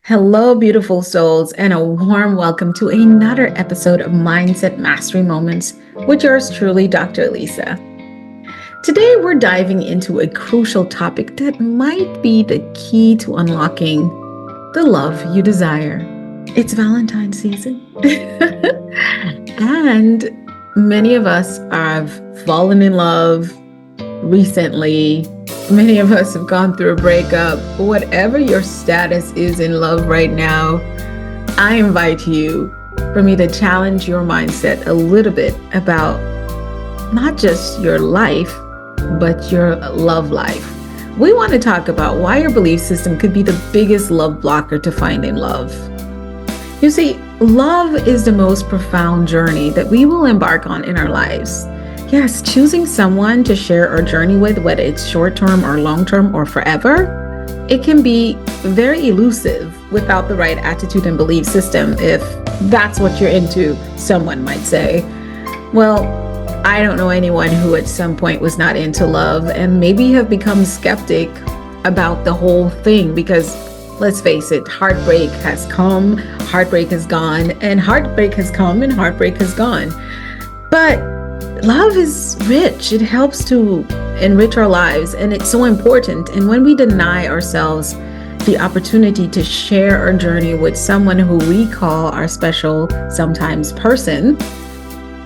Hello, beautiful souls, and a warm welcome to another episode of Mindset Mastery Moments with yours truly, Dr. Alisa. Today, we're diving into a crucial topic that might be the key to unlocking the love you desire. It's Valentine season. And many of us have fallen in love recently. Many of us have gone through a breakup. Whatever your status is in love right now, I invite you for me to challenge your mindset a little bit about not just your life, but your love life. We want to talk about why your belief system could be the biggest love blocker to finding love. You see, love is the most profound journey that we will embark on in our lives. Yes, choosing someone to share our journey with, whether it's short-term or long-term or forever, it can be very elusive without the right attitude and belief system, if that's what you're into, someone might say. Well, I don't know anyone who at some point was not into love and maybe have become skeptic about the whole thing because, let's face it, heartbreak has come, heartbreak has gone, and heartbreak has come and heartbreak has gone. But love is rich. It helps to enrich our lives, and it's so important. And when we deny ourselves the opportunity to share our journey with someone who we call our special, sometimes person,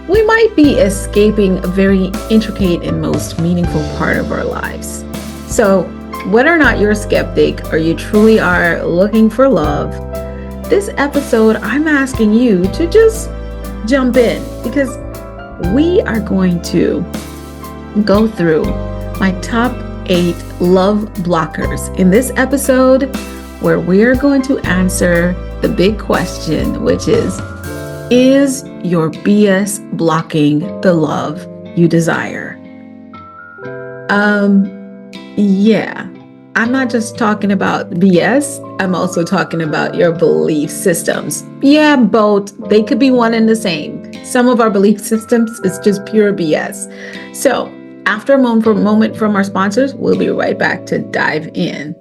we might be escaping a very intricate and most meaningful part of our lives. So, whether or not you're a skeptic or you truly are looking for love, this episode, I'm asking you to just jump in because we are going to go through my top 8 love blockers in this episode, where we are going to answer the big question, which is your BS blocking the love you desire? Yeah, I'm not just talking about BS. I'm also talking about your belief systems. Yeah, both. They could be one and the same. Some of our belief systems is just pure BS. So after a moment from our sponsors, we'll be right back to dive in.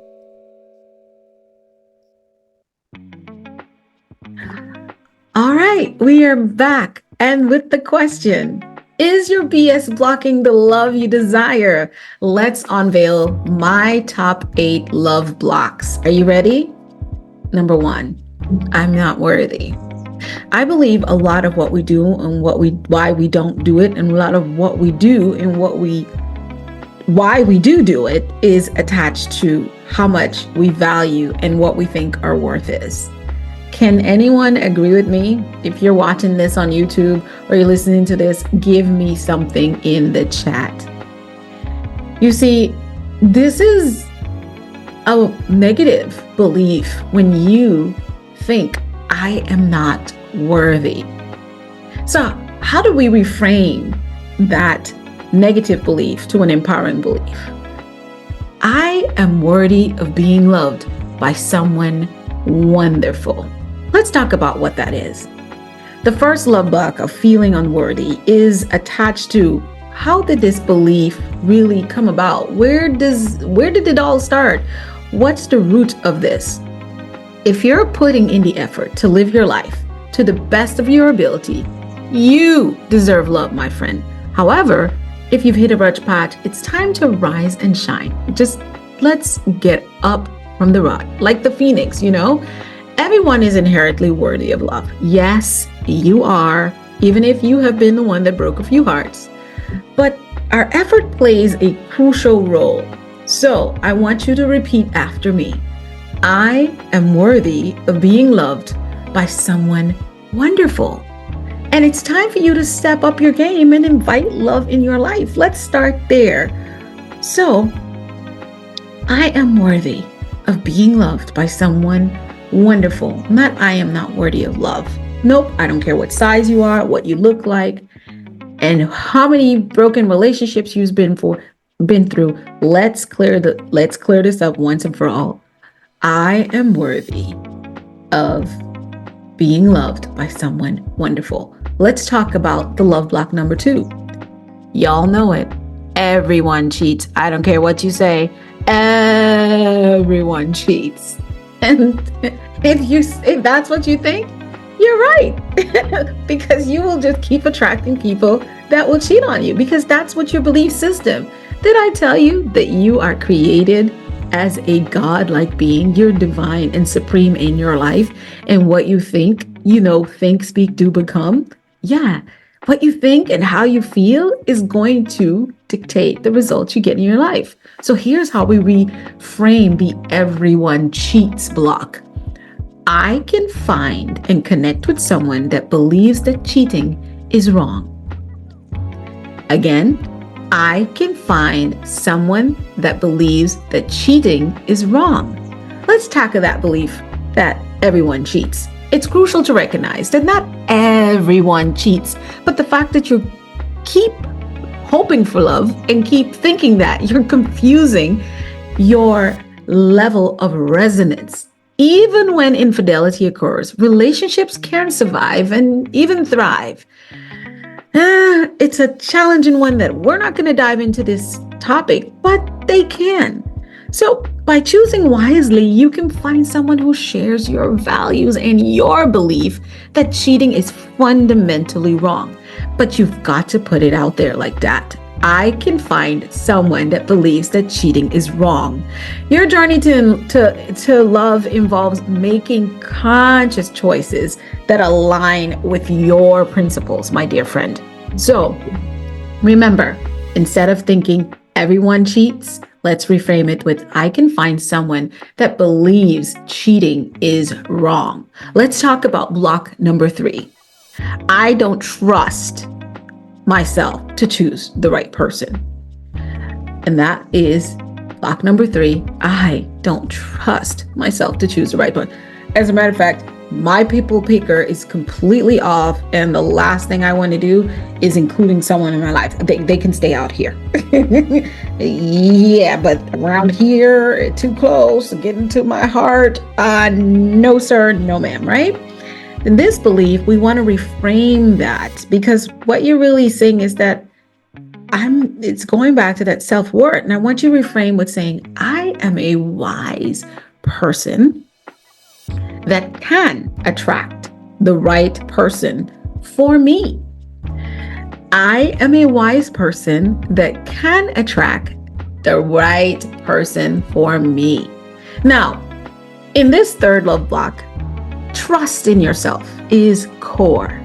All right, we are back. And with the question, is your BS blocking the love you desire? Let's unveil my top 8 love blocks. Are you ready? Number 1, I'm not worthy. I believe a lot of what we do and why we don't do it, and a lot of what we do and why we do it is attached to how much we value and what we think our worth is. Can anyone agree with me? If you're watching this on YouTube or you're listening to this, give me something in the chat. You see, this is a negative belief when you think, I am not worthy. So how do we reframe that negative belief to an empowering belief? I am worthy of being loved by someone wonderful. Let's talk about what that is. The first love block of feeling unworthy is attached to how did this belief really come about? Where did it all start? What's the root of this? If you're putting in the effort to live your life to the best of your ability, you deserve love, my friend. However, if you've hit a rough patch, it's time to rise and shine. Just let's get up from the rut, like the phoenix, Everyone is inherently worthy of love. Yes, you are, even if you have been the one that broke a few hearts. But our effort plays a crucial role. So I want you to repeat after me. I am worthy of being loved by someone wonderful. And it's time for you to step up your game and invite love in your life. Let's start there. So, I am worthy of being loved by someone wonderful. Not I am not worthy of love. Nope, I don't care what size you are, what you look like, and how many broken relationships you've been through. Let's clear this up once and for all. I am worthy of being loved by someone wonderful. Let's talk about the love block number 2. Y'all know it. Everyone cheats. I don't care what you say. Everyone cheats. And If that's what you think, you're right. Because you will just keep attracting people that will cheat on you because that's what your belief system. Did I tell you that you are created as a God-like being? You're divine and supreme in your life. And what you think, think, speak, do, become. Yeah. What you think and how you feel is going to dictate the results you get in your life. So here's how we reframe the everyone cheats block. I can find and connect with someone that believes that cheating is wrong. Again, I can find someone that believes that cheating is wrong. Let's tackle that belief that everyone cheats. It's crucial to recognize that not everyone cheats, but the fact that you keep hoping for love and keep thinking that you're confusing your level of resonance. Even when infidelity occurs, relationships can survive and even thrive. It's a challenging one that we're not going to dive into this topic, but they can. So by choosing wisely, you can find someone who shares your values and your belief that cheating is fundamentally wrong. But you've got to put it out there like that. I can find someone that believes that cheating is wrong. Your journey to love involves making conscious choices that align with your principles, my dear friend. So remember, instead of thinking everyone cheats, let's reframe it with I can find someone that believes cheating is wrong. Let's talk about block number 3. I don't trust myself to choose the right person. And that is block number 3. I don't trust myself to choose the right one. As a matter of fact, my people picker is completely off, and the last thing I want to do is including someone in my life. They can stay out here. Yeah, but around here, too close, getting to my heart. No, sir, no, ma'am, right? In this belief, we want to reframe that, because what you're really saying is that it's going back to that self-worth. And I want you to reframe with saying, I am a wise person that can attract the right person for me. I am a wise person that can attract the right person for me. Now, in this third love block, trust in yourself is core.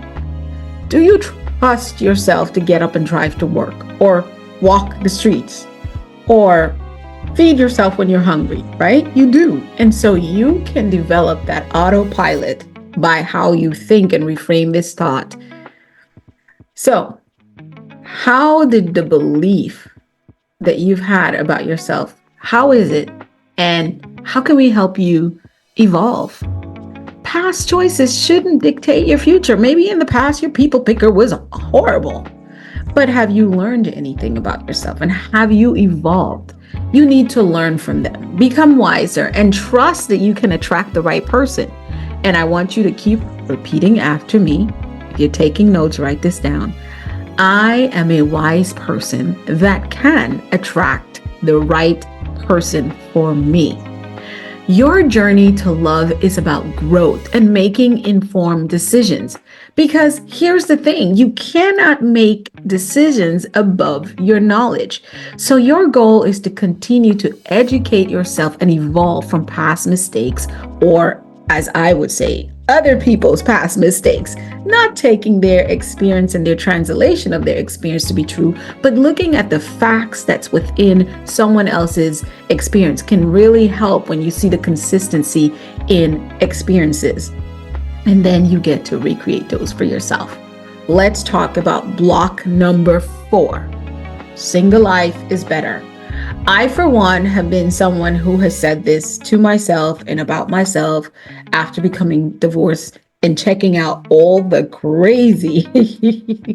Do you trust yourself to get up and drive to work, or walk the streets, or feed yourself when you're hungry, right? You do. And so you can develop that autopilot by how you think and reframe this thought. So, how did the belief that you've had about yourself, how is it? And how can we help you evolve? Past choices shouldn't dictate your future. Maybe in the past, your people picker was horrible, but have you learned anything about yourself, and have you evolved? You need to learn from them, become wiser, and trust that you can attract the right person. And I want you to keep repeating after me. If you're taking notes, write this down. I am a wise person that can attract the right person for me. Your journey to love is about growth and making informed decisions. Because here's the thing, you cannot make decisions above your knowledge. So your goal is to continue to educate yourself and evolve from past mistakes, or as I would say, other people's past mistakes, not taking their experience and their translation of their experience to be true, but looking at the facts that's within someone else's experience can really help when you see the consistency in experiences. And then you get to recreate those for yourself. Let's talk about block number 4. Single life is better. I, for one, have been someone who has said this to myself and about myself after becoming divorced and checking out all the crazy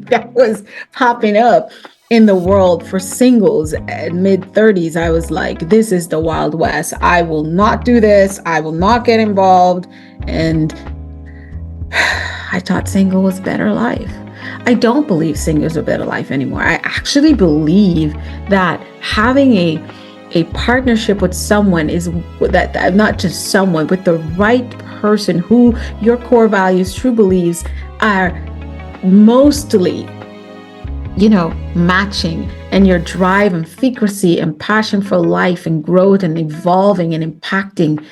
that was popping up in the world for singles at mid-30s. I was like, this is the Wild West. I will not do this. I will not get involved. And I thought single was better life. I don't believe singles are better life anymore. I actually believe that having a partnership with someone is that not just someone, with the right person who your core values, true beliefs are mostly, matching, and your drive and frequency and passion for life and growth and evolving and impacting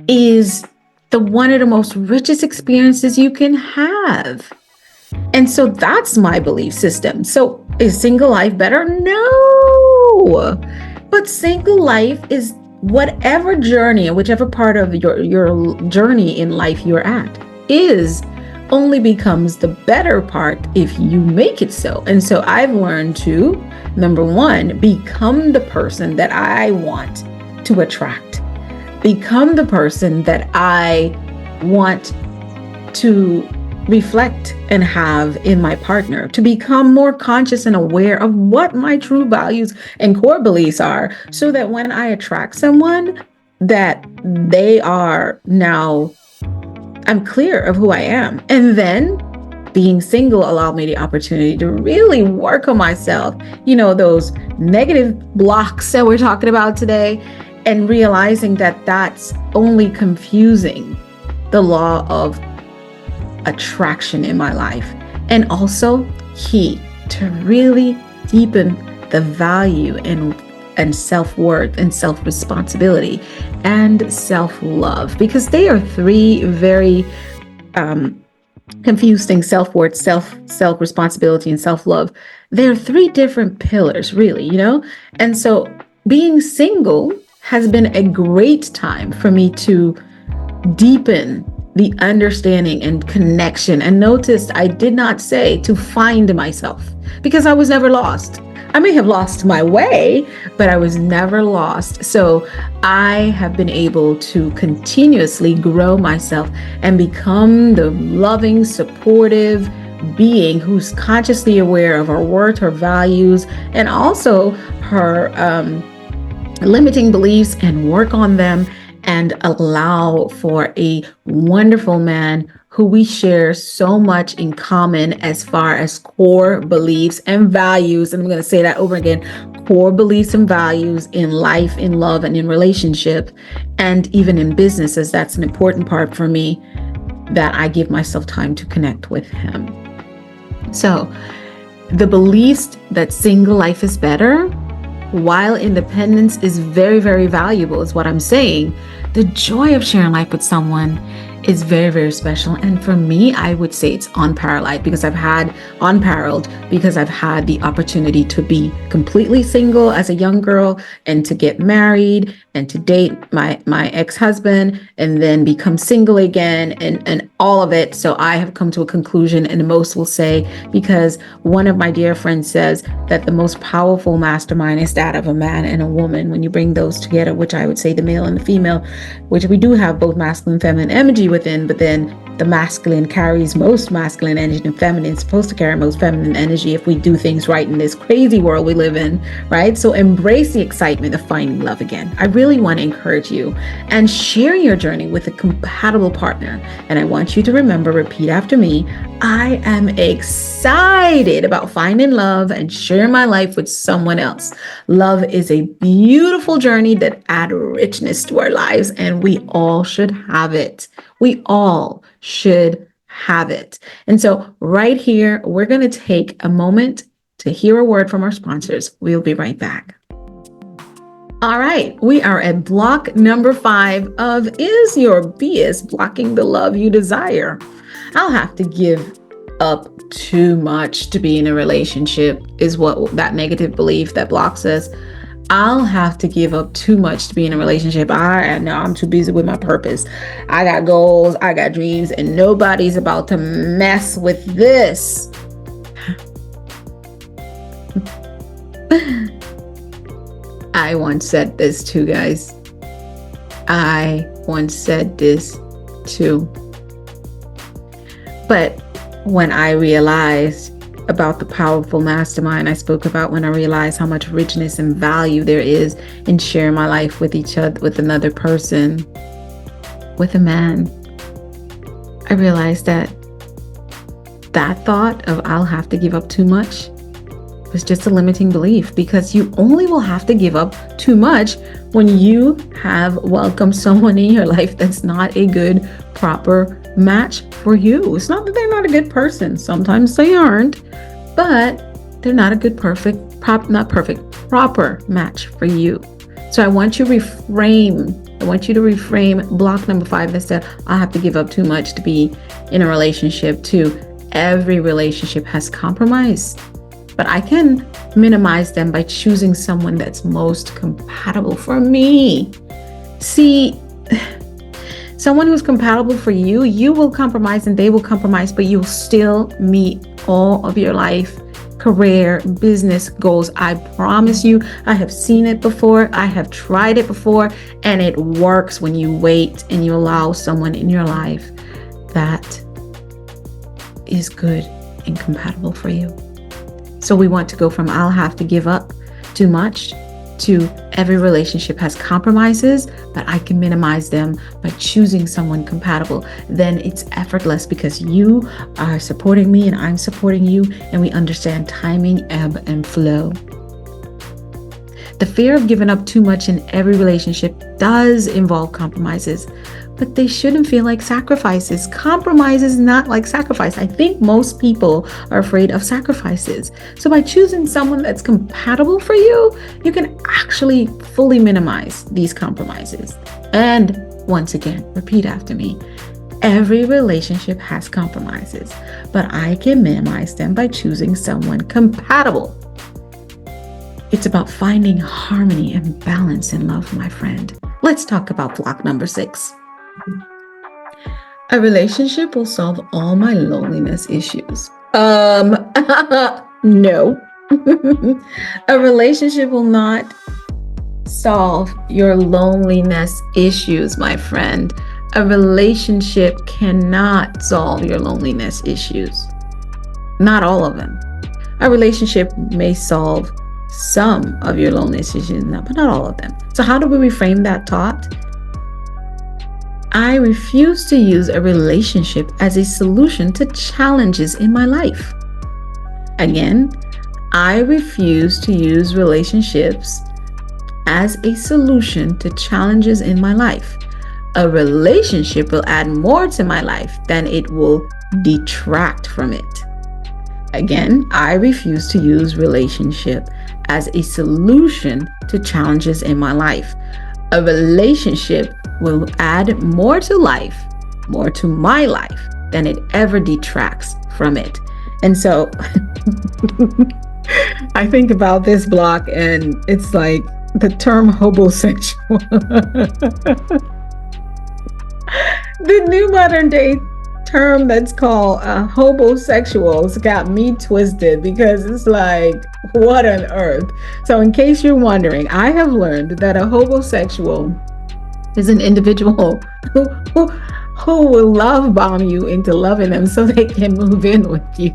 is the one of the most richest experiences you can have. And so that's my belief system. So is single life better? No. But single life is whatever journey, whichever part of your journey in life you're at is, only becomes the better part if you make it so. And so I've learned to, number one, become the person that I want to attract. Become the person that I want to reflect and have in my partner, to become more conscious and aware of what my true values and core beliefs are, so that when I attract someone, that they are now, I'm clear of who I am. And then being single allowed me the opportunity to really work on myself, those negative blocks that we're talking about today, and realizing that that's only confusing the law of attraction in my life. And also key to really deepen the value and self-worth and self-responsibility and self-love, because they are three very confusing: self-worth, self-responsibility, and self-love. They're three different pillars, really, And so being single has been a great time for me to deepen the understanding and connection. And notice I did not say to find myself, because I was never lost. I may have lost my way, but I was never lost. So I have been able to continuously grow myself and become the loving, supportive being who's consciously aware of her worth, her values, and also her limiting beliefs, and work on them and allow for a wonderful man who we share so much in common as far as core beliefs and values. And I'm going to say that over again: core beliefs and values in life, in love, and in relationship, and even in business, as that's an important part for me, that I give myself time to connect with him. So the beliefs that single life is better, while independence is very, very valuable, is what I'm saying, the joy of sharing life with someone is very, very special. And for me, I would say it's unparalleled, because I've had the opportunity to be completely single as a young girl, and to get married, and to date my ex-husband, and then become single again, and all of it. So I have come to a conclusion, and most will say, because one of my dear friends says that the most powerful mastermind is that of a man and a woman. When you bring those together, which I would say the male and the female, which we do have both masculine and feminine energy within, but then the masculine carries most masculine energy, and feminine is supposed to carry most feminine energy if we do things right in this crazy world we live in, right? So embrace the excitement of finding love again. I really want to encourage you, and share your journey with a compatible partner. And I want you to remember, repeat after me: I am excited about finding love and sharing my life with someone else. Love is a beautiful journey that adds richness to our lives, and we all should have it. We all should have it. And so right here, we're going to take a moment to hear a word from our sponsors. We'll be right back. All right, we are at block number 5 of Is Your BS Blocking the Love You Desire? I'll have to give up too much to be in a relationship, is what that negative belief that blocks us. I'll have to give up too much to be in a relationship. I know I'm too busy with my purpose. I got goals, I got dreams, and nobody's about to mess with this. I once said this too, guys. I once said this too. But when I realized about the powerful mastermind I spoke about, when I realized how much richness and value there is in sharing my life with each other, with another person, with a man, I realized that thought of I'll have to give up too much It's just a limiting belief, because you only will have to give up too much when you have welcomed someone in your life that's not a good, proper match for you. It's not that they're not a good person. Sometimes they aren't, but they're not a good, proper match for you. So I want you to reframe block number 5 that said, I have to give up too much to be in a relationship, to every relationship has compromise. But I can minimize them by choosing someone that's most compatible for me. See, someone who's compatible for you, you will compromise and they will compromise, but you'll still meet all of your life, career, business goals. I promise you, I have seen it before. I have tried it before, and it works when you wait and you allow someone in your life that is good and compatible for you. So we want to go from I'll have to give up too much to every relationship has compromises, but I can minimize them by choosing someone compatible. Then it's effortless because you are supporting me and I'm supporting you, and we understand timing, ebb and flow. The fear of giving up too much in every relationship does involve compromises, but they shouldn't feel like sacrifices. Compromise is not like sacrifice. I think most people are afraid of sacrifices. So by choosing someone that's compatible for you, you can actually fully minimize these compromises. And once again, repeat after me. Every relationship has compromises, but I can minimize them by choosing someone compatible. It's about finding harmony and balance in love, my friend. Let's talk about block number 6. A relationship will solve all my loneliness issues. No. A relationship will not solve your loneliness issues, my friend. A relationship cannot solve your loneliness issues. Not all of them. A relationship may solve some of your loneliness issues, but not all of them. So how do we reframe that thought? I refuse to use a relationship as a solution to challenges in my life. Again, I refuse to use relationships as a solution to challenges in my life. A relationship will add more to my life than it will detract from it. Again, I refuse to use relationship as a solution to challenges in my life. A relationship will add more to life, more to my life, than it ever detracts from it. And so I think about this block, and it's like the term homosexual. The new modern day term that's called homosexuals got me twisted, because it's like, what on earth? So in case you're wondering, I have learned that a homosexual is an individual who will love bomb you into loving them so they can move in with you.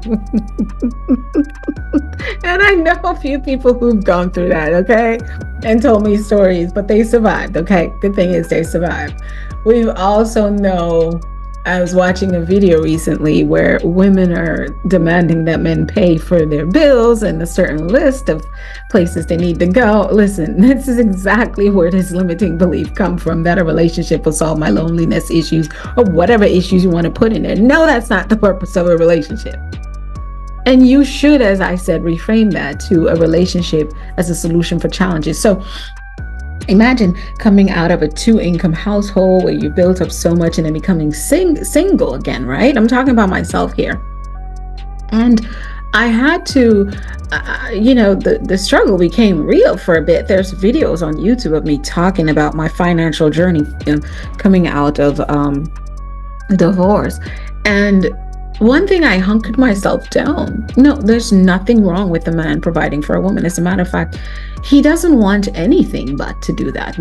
And I know a few people who've gone through that, okay, and told me stories, but they survived, okay? Good thing is they survived. We also know, I was watching a video recently where women are demanding that men pay for their bills and a certain list of places they need to go. Listen, this is exactly where this limiting belief comes from, that a relationship will solve my loneliness issues or whatever issues you want to put in there. No, that's not the purpose of a relationship. And you should, as I said, reframe that to a relationship as a solution for challenges. So imagine coming out of a 2-income household where you built up so much and then becoming single again, right? I'm talking about myself here. And I had to, the struggle became real for a bit. There's videos on YouTube of me talking about my financial journey coming out of divorce. And one thing, I hunkered myself down. No, there's nothing wrong with a man providing for a woman. As a matter of fact, he doesn't want anything but to do that.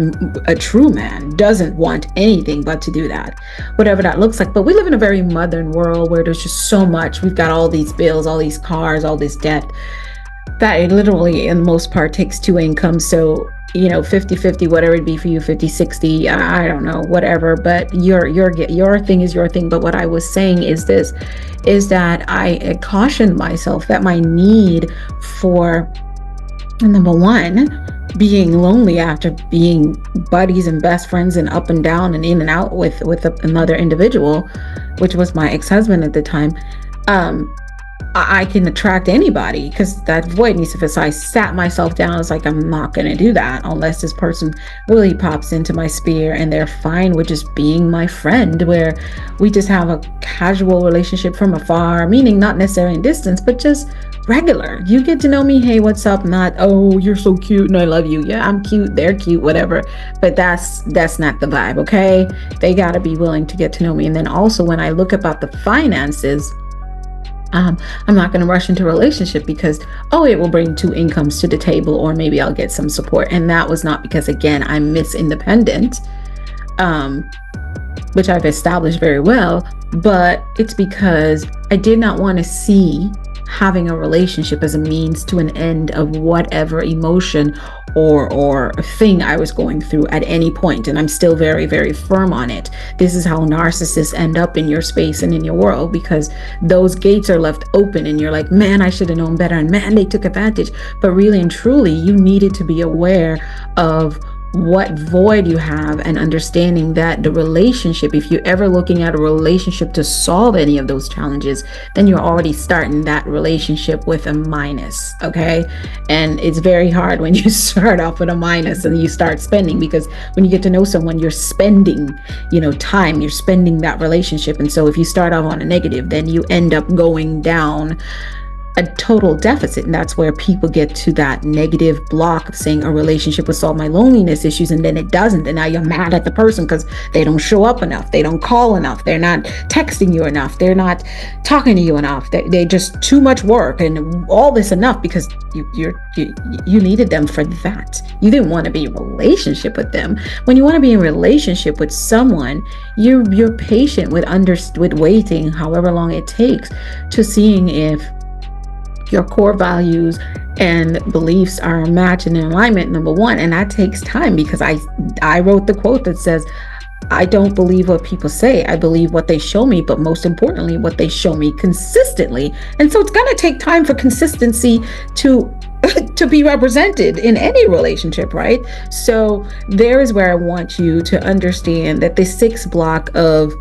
A true man doesn't want anything but to do that, whatever that looks like. But we live in a very modern world where there's just so much. We've got all these bills, all these cars, all this debt, that it literally, in the most part, takes 2 incomes. So 50-50, whatever it be for you, 50-60, I don't know, whatever, but your thing is your thing. But what I was saying is this, is that I cautioned myself that my need for, number one, being lonely after being buddies and best friends and up and down and in and out with another individual, which was my ex-husband at the time. I can attract anybody because that voidness, if I sat myself down, it's like, I'm not going to do that unless this person really pops into my sphere and they're fine with just being my friend, where we just have a casual relationship from afar, meaning not necessarily in distance, but just regular. You get to know me. Hey, what's up? Not, oh, you're so cute and I love you. Yeah, I'm cute. They're cute, whatever. But that's not the vibe. Okay. They got to be willing to get to know me. And then also when I look about the finances, I'm not going to rush into a relationship because, oh, it will bring two incomes to the table, or maybe I'll get some support. And that was not because, again, I'm Miss Independent, which I've established very well, but it's because I did not want to see having a relationship as a means to an end of whatever emotion or thing I was going through at any point. And I'm still very, very firm on it. This is how narcissists end up in your space and in your world, because those gates are left open and you're like, man, I should have known better. And man, they took advantage. But really and truly, you needed to be aware of what void you have and understanding that the relationship, if you're ever looking at a relationship to solve any of those challenges, then you're already starting that relationship with a minus. Okay. And it's very hard when you start off with a minus and you start spending, because when you get to know someone, you're spending, time, you're spending that relationship. And so if you start off on a negative, then you end up going down a total deficit. And that's where people get to that negative block of saying a relationship will solve my loneliness issues, and then it doesn't. And now you're mad at the person because they don't show up enough, they don't call enough, they're not texting you enough, they're not talking to you enough, they just too much work and all this enough because you needed them for that. You didn't want to be in a relationship with them. When you want to be in a relationship with someone, you're patient with waiting however long it takes to seeing if your core values and beliefs are matched and in alignment, number one. And that takes time, because I wrote the quote that says, I don't believe what people say, I believe what they show me, but most importantly, what they show me consistently. And so it's going to take time for consistency to be represented in any relationship, right? So there is where I want you to understand that the 6th block of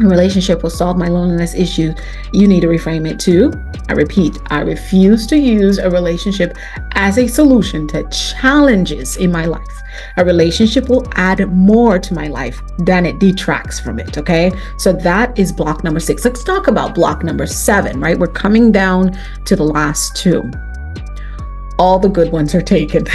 a relationship will solve my loneliness issue. You need to reframe it too. I repeat, I refuse to use a relationship as a solution to challenges in my life. A relationship will add more to my life than it detracts from it. Okay. So that is block number 6. Let's talk about block number 7, right? We're coming down to the last 2. All the good ones are taken.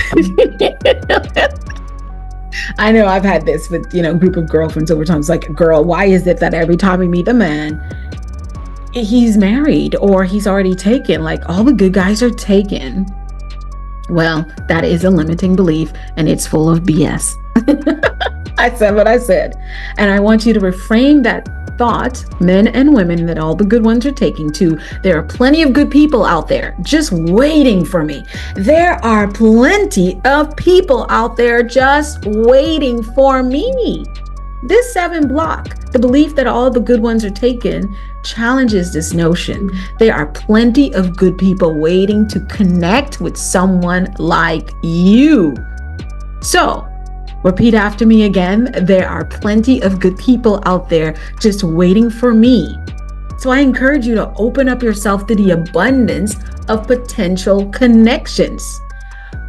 I know I've had this with, group of girlfriends over time. It's like, girl, why is it that every time we meet a man, he's married or he's already taken? Like, all the good guys are taken. Well, that is a limiting belief and it's full of BS. I said what I said. And I want you to reframe that thought, men and women, that all the good ones are taking, to there are plenty of good people out there just waiting for me. There are plenty of people out there just waiting for me. This 7 block, the belief that all the good ones are taken, challenges this notion. There are plenty of good people waiting to connect with someone like you. So, repeat after me again. There are plenty of good people out there just waiting for me. So I encourage you to open up yourself to the abundance of potential connections.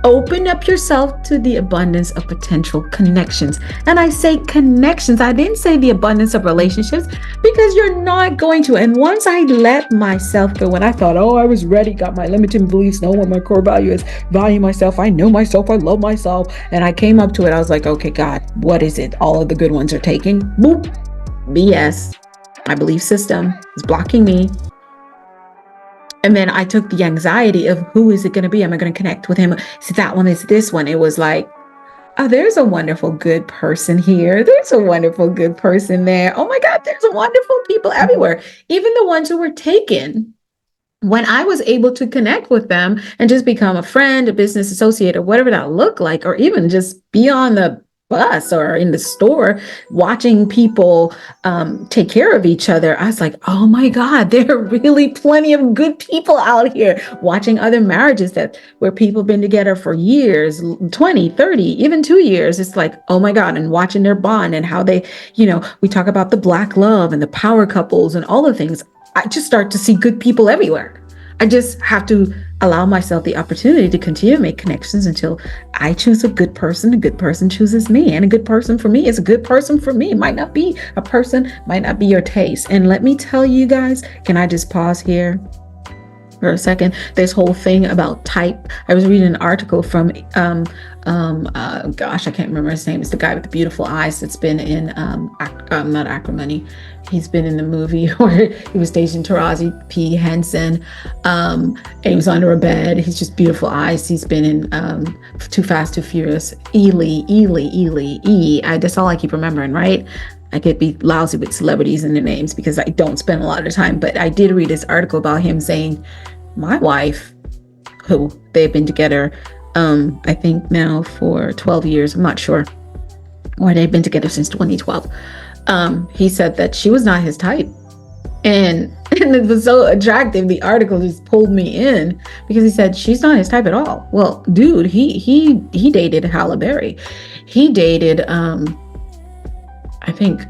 Open up yourself to the abundance of potential connections. And I say connections. I didn't say the abundance of relationships, because you're not going to. And once I let myself go, when I thought, oh, I was ready, got my limiting beliefs, know what my core value is, value myself, I know myself, I love myself. And I came up to it. I was like, okay, God, what is it? All of the good ones are taking. Boop. BS. My belief system is blocking me. And then I took the anxiety of, who is it going to be? Am I going to connect with him? Is it that one? Is it this one? It was like, oh, there's a wonderful, good person here. There's a wonderful, good person there. Oh my God, there's wonderful people everywhere. Even the ones who were taken when I was able to connect with them and just become a friend, a business associate, or whatever that looked like, or even just be on the bus or in the store watching people take care of each other, I was like, oh my God, there are really plenty of good people out here. Watching other marriages where people have been together for years, 20, 30, even 2 years. It's like, oh my God, and watching their bond and how they, we talk about the Black love and the power couples and all the things. I just start to see good people everywhere. I just have to allow myself the opportunity to continue to make connections until I choose a good person chooses me, and a good person for me is a good person for me. It might not be a person, might not be your taste. And let me tell you guys, can I just pause here for a second? This whole thing about type. I was reading an article from gosh, I can't remember his name. It's the guy with the beautiful eyes that's been in not Acrimony. He's been in the movie where he was staging Taraji P. Henson, and he was under a bed. He's just beautiful eyes. He's been in Too Fast, Too Furious. That's all I keep remembering, right? I could be lousy with celebrities and their names because I don't spend a lot of time. But I did read this article about him saying, my wife, who they've been together, I think now for 12 years, I'm not sure, or they've been together since 2012. He said that she was not his type. And it was so attractive. The article just pulled me in because he said she's not his type at all. Well, dude, he dated Halle Berry. He dated, I think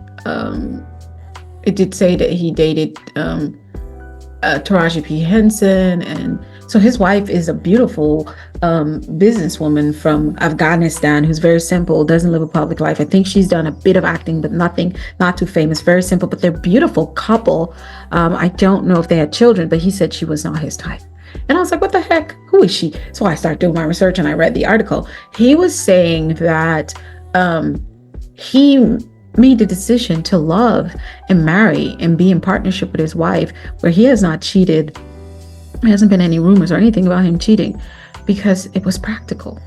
it did say that he dated Taraji P. Henson, and so his wife is a beautiful businesswoman from Afghanistan who's very simple, doesn't live a public life. I think she's done a bit of acting, but nothing, not too famous, very simple, but they're a beautiful couple. I don't know if they had children, but he said she was not his type. And I was like, what the heck? Who is she? So I started doing my research and I read the article. He was saying that he made the decision to love and marry and be in partnership with his wife, where he has not cheated. There hasn't been any rumors or anything about him cheating, because it was practical.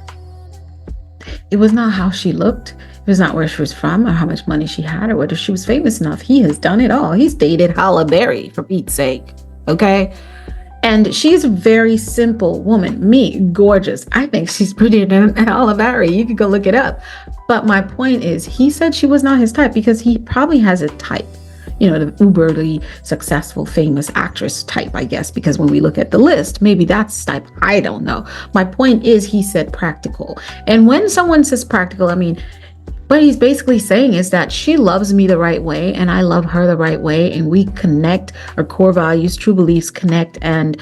It was not how she looked. It was not where she was from or how much money she had or whether she was famous enough. He has done it all. He's dated Halle Berry, for Pete's sake. Okay. And she's a very simple woman. Me, gorgeous. I think she's prettier than Halle Berry. You could go look it up. But my point is, he said she was not his type because he probably has a type. The uberly successful, famous actress type, I guess, because when we look at the list, maybe that's type. I don't know. My point is, he said practical. And when someone says practical, what he's basically saying is that she loves me the right way and I love her the right way, and we connect. Our core values, true beliefs connect, and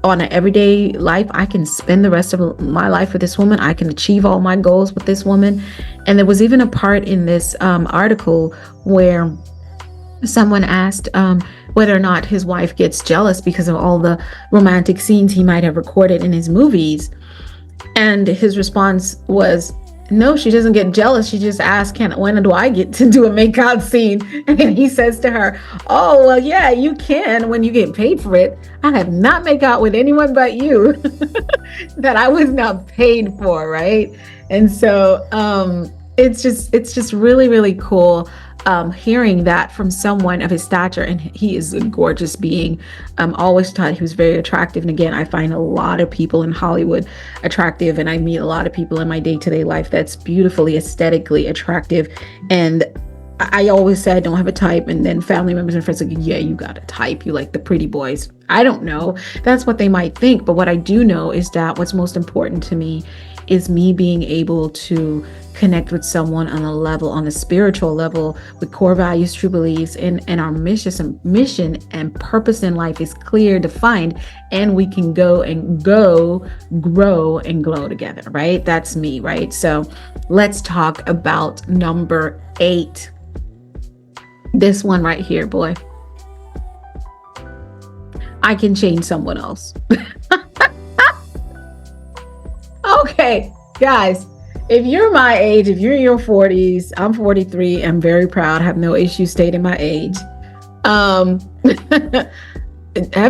on an everyday life, I can spend the rest of my life with this woman. I can achieve all my goals with this woman. And there was even a part in this article where someone asked whether or not his wife gets jealous because of all the romantic scenes he might have recorded in his movies. And his response was, no, she doesn't get jealous. She just asks, when do I get to do a makeout scene? And he says to her, oh, well, yeah, you can when you get paid for it. I have not made out with anyone but you that I was not paid for, right? And so it's just really, really cool hearing that from someone of his stature. And he is a gorgeous being. Always thought he was very attractive. And again, I find a lot of people in Hollywood attractive, and I meet a lot of people in my day-to-day life that's beautifully, aesthetically attractive. And I always say I don't have a type, and then family members and friends are like, yeah, you got a type. You like the pretty boys. I don't know. That's what they might think. But what I do know is that what's most important to me is me being able to connect with someone on a spiritual level, with core values, true beliefs, and our mission and purpose in life is clear, defined, and we can grow and glow together, right? That's me, right? So let's talk about number 8. This one right here, boy. I can change someone else. Okay, guys, if you're my age, if you're in your 40s, I'm 43, I'm very proud, have no issue stating my age. Have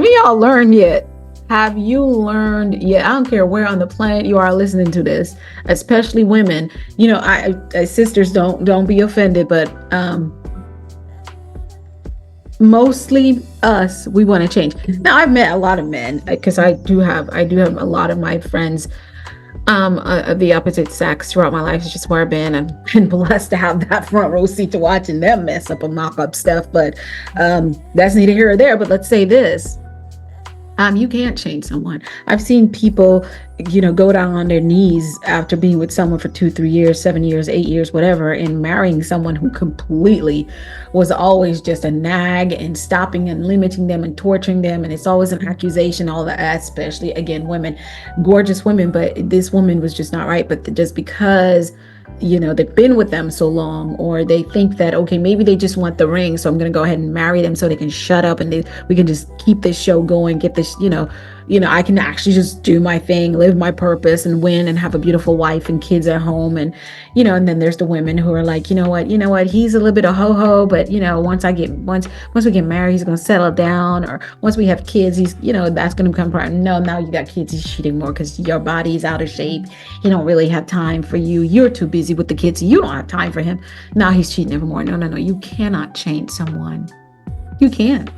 y'all learned yet? Have you learned yet? I don't care where on the planet you are listening to this, especially women. I sisters, don't be offended, but mostly us, we want to change. Now I've met a lot of men because I do have a lot of my friends of the opposite sex throughout my life. It's just where I've been. I've been blessed to have that front row seat to watching them mess up and mock up stuff, but that's neither here or there. But let's say this, you can't change someone. I've seen people, go down on their knees after being with someone for 2, 3 years, 7 years, 8 years, whatever, and marrying someone who completely was always just a nag and stopping and limiting them and torturing them. And it's always an accusation, all that, especially again, women, gorgeous women, but this woman was just not right. But just because they've been with them so long, or they think that, okay, maybe they just want the ring, so I'm going to go ahead and marry them so they can shut up and we can just keep this show going, get this, I can actually just do my thing, live my purpose and win and have a beautiful wife and kids at home. And then there's the women who are like, you know what, he's a little bit of ho-ho, but once we get married, he's going to settle down, or once we have kids, he's, that's going to become part. No, now you got kids, he's cheating more because your body's out of shape. He don't really have time for you. You're too busy with the kids. You don't have time for him. Now he's cheating evermore. No. You cannot change someone. You can't.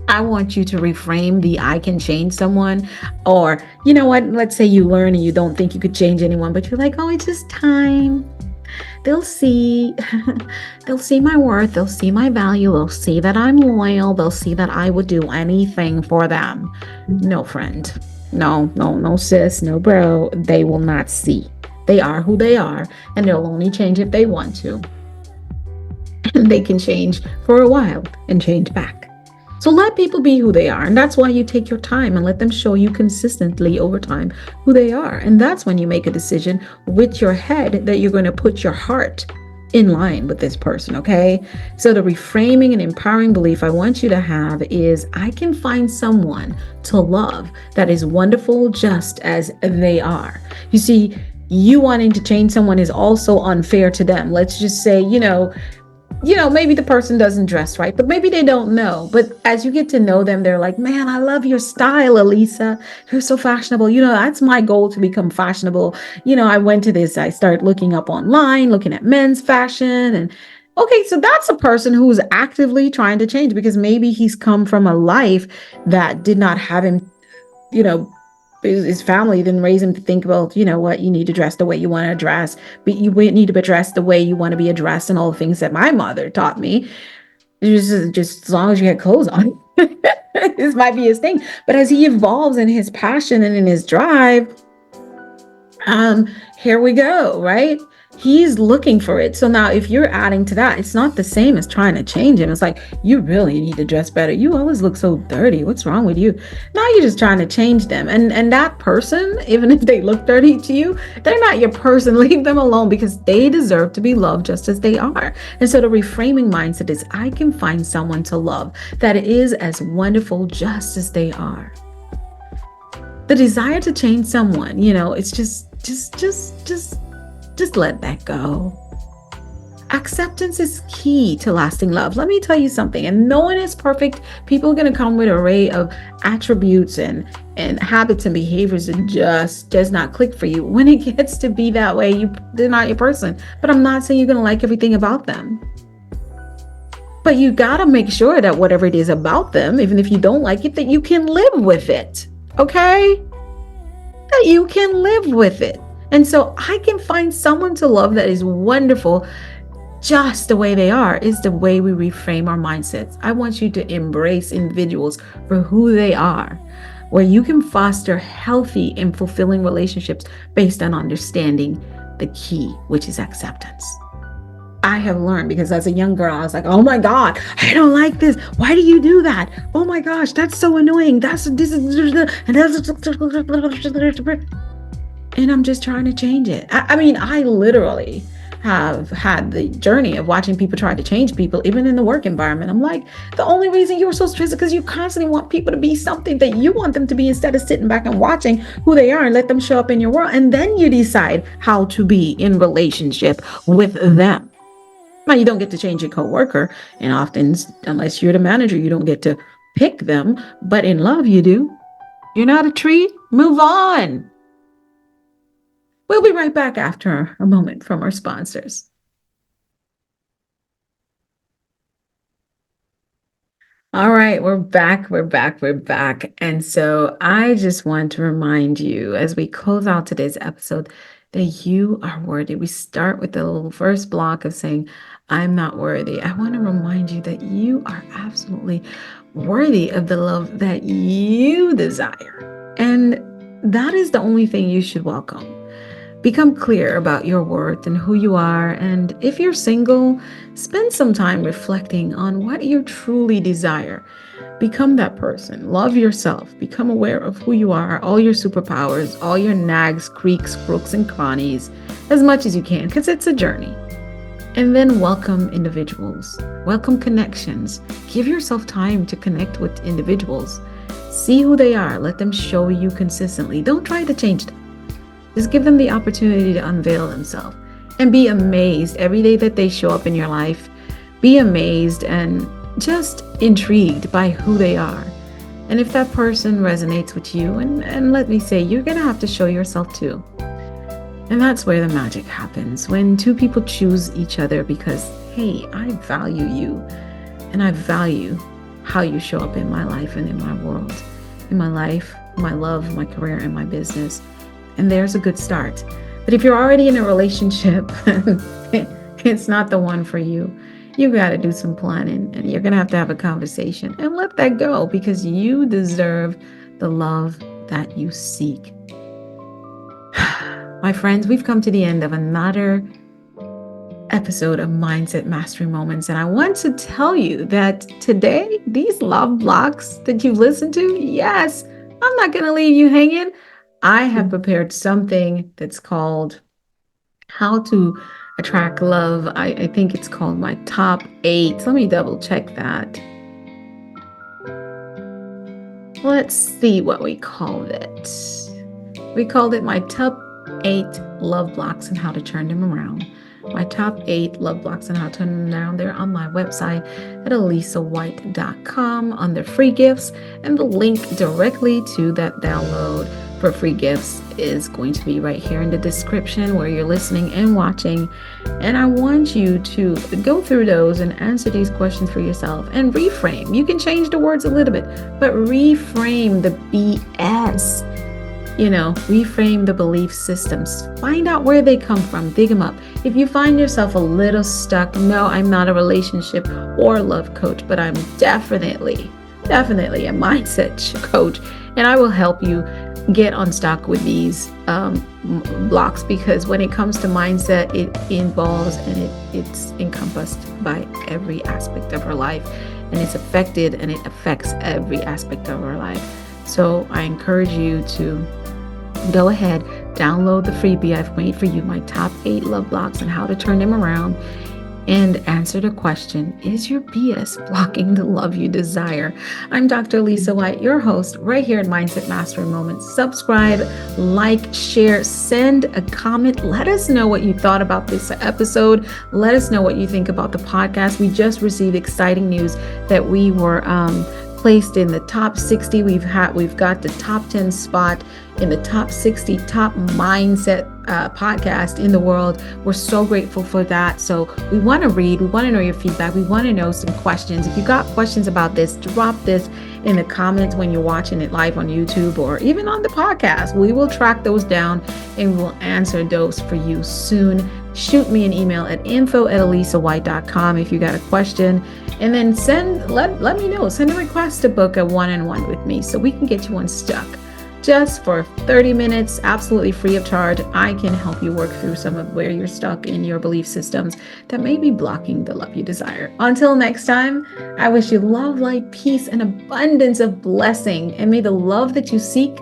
I want you to reframe the I can change someone. Or, you know what? Let's say you learn and you don't think you could change anyone, but you're like, oh, it's just time. They'll see. They'll see my worth. They'll see my value. They'll see that I'm loyal. They'll see that I would do anything for them. No, friend. No, sis, no, bro. They will not see. They are who they are, and they'll only change if they want to. They can change for a while and change back. So let people be who they are. And that's why you take your time and let them show you consistently over time who they are. And that's when you make a decision with your head that you're going to put your heart in line with this person, okay? So the reframing and empowering belief I want you to have is, I can find someone to love that is wonderful just as they are. You see, you wanting to change someone is also unfair to them. Let's just say, maybe the person doesn't dress right, but maybe they don't know. But as you get to know them, they're like, man, I love your style, Alisa. You're so fashionable. That's my goal, to become fashionable. I started looking up online, looking at men's fashion. And okay, so that's a person who's actively trying to change, because maybe he's come from a life that did not have him, his family didn't raise him to think, well, you know what, you need to dress the way you want to dress, but you need to be dressed the way you want to be addressed, and all the things that my mother taught me. Just as long as you had clothes on. This might be his thing. But as he evolves in his passion and in his drive, here we go, right? He's looking for it. So now if you're adding to that, it's not the same as trying to change him. It's like, you really need to dress better. You always look so dirty. What's wrong with you? Now you're just trying to change them. And that person, even if they look dirty to you, they're not your person. Leave them alone, because they deserve to be loved just as they are. And so the reframing mindset is, I can find someone to love that is as wonderful just as they are. The desire to change someone, it's just let that go. Acceptance is key to lasting love. Let me tell you something, and no one is perfect. People are going to come with an array of attributes and habits and behaviors that just does not click for you. When it gets to be that way, they're not your person. But I'm not saying you're going to like everything about them. But you got to make sure that whatever it is about them, even if you don't like it, that you can live with it. Okay? That you can live with it. And so I can find someone to love that is wonderful just the way they are, is the way we reframe our mindsets. I want you to embrace individuals for who they are, where you can foster healthy and fulfilling relationships based on understanding the key, which is acceptance. I have learned, because as a young girl, I was like, oh my God, I don't like this. Why do you do that? Oh my gosh, that's so annoying. And I'm just trying to change it. I literally have had the journey of watching people try to change people, even in the work environment. I'm like, the only reason you were so stressed is because you constantly want people to be something that you want them to be, instead of sitting back and watching who they are and let them show up in your world. And then you decide how to be in relationship with them. Now, you don't get to change your coworker, and often, unless you're the manager, you don't get to pick them. But in love, you do. You're not a tree. Move on. We'll be right back after a moment from our sponsors. All right, we're back. We're back. We're back. And so I just want to remind you as we close out today's episode that you are worthy. We start with the little first block of saying, I'm not worthy. I want to remind you that you are absolutely worthy of the love that you desire. And that is the only thing you should welcome. Become clear about your worth and who you are. And if you're single, spend some time reflecting on what you truly desire. Become that person. Love yourself. Become aware of who you are, all your superpowers, all your nags, creaks, crooks, and crannies, as much as you can, because it's a journey. And then welcome individuals. Welcome connections. Give yourself time to connect with individuals. See who they are. Let them show you consistently. Don't try to change them. Just give them the opportunity to unveil themselves and be amazed every day that they show up in your life. Be amazed and just intrigued by who they are. And if that person resonates with you, and let me say, you're going to have to show yourself too. And that's where the magic happens, when two people choose each other because, hey, I value you and I value how you show up in my life and in my world, in my life, my love, my career, and my business. And there's a good start. But if you're already in a relationship, it's not the one for you. You got to do some planning, and you're going to have a conversation and let that go, because you deserve the love that you seek. My friends, we've come to the end of another episode of Mindset Mastery Moments. And I want to tell you that today, these love blocks that you've listened to, yes, I'm not going to leave you hanging. I have prepared something that's called How to Attract Love. I think it's called my top 8. Let me double check that. Let's see what we called it. We called it my top 8 love blocks and how to turn them around. My top 8 love blocks and how to turn them around. They're on my website at alisawhyte.com under free gifts, and the link directly to that download for free gifts is going to be right here in the description where you're listening and watching. And I want you to go through those and answer these questions for yourself and reframe. You can change the words a little bit, but reframe the BS. Reframe the belief systems. Find out where they come from. Dig them up. If you find yourself a little stuck, no, I'm not a relationship or love coach, but I'm definitely a mindset coach. And I will help you get unstuck with these blocks, because when it comes to mindset, it involves and it's encompassed by every aspect of our life, and it's affected and it affects every aspect of our life. So I encourage you to go ahead, download the freebie I've made for you, my top 8 love blocks and how to turn them around, and answer the question, is your BS blocking the love you desire? I'm Dr. Alisa Whyte, your host, right here at Mindset Mastery Moments. Subscribe, like, share, send a comment. Let us know what you thought about this episode. Let us know what you think about the podcast. We just received exciting news that we were placed in the top 60. We've got the top 10 spot in the top 60 top mindset podcast in the world. We're so grateful for that. So we want to read, we want to know your feedback, we want to know some questions. If you got questions about this, drop this in the comments when you're watching it live on YouTube or even on the podcast. We will track those down and we'll answer those for you soon. Shoot me an email at info@alisawhyte.com if you got a question, and then let me know. Send a request to book a one-on-one with me so we can get you unstuck. Just for 30 minutes, absolutely free of charge, I can help you work through some of where you're stuck in your belief systems that may be blocking the love you desire. Until next time, I wish you love, light, peace, and abundance of blessing. And may the love that you seek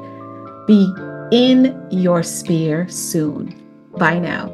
be in your sphere soon. Bye now.